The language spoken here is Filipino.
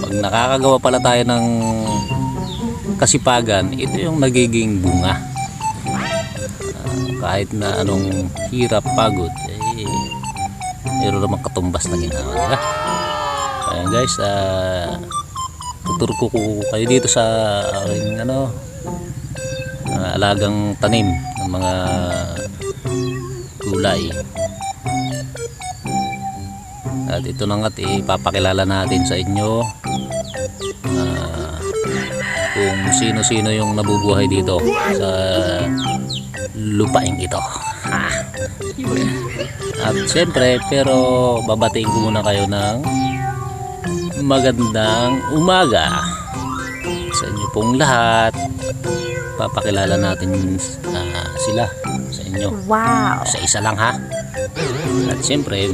Pag nakakagawa pala tayo ng kasipagan, ito yung nagiging bunga. Kahit na anong hirap, pagod, meron namang katumbas na ginawa, diba? Ayan guys, tuturo ko kayo dito sa aking alagang tanim ng mga gulay. At ito na nga't ipapakilala natin sa inyo kung sino-sino yung nabubuhay dito sa lupaing ito. At siyempre, pero babatiin ko muna kayo ng magandang umaga sa inyo pong lahat. Papakilala natin sila sa inyo. Wow! Sa isa lang ha. At siyempre,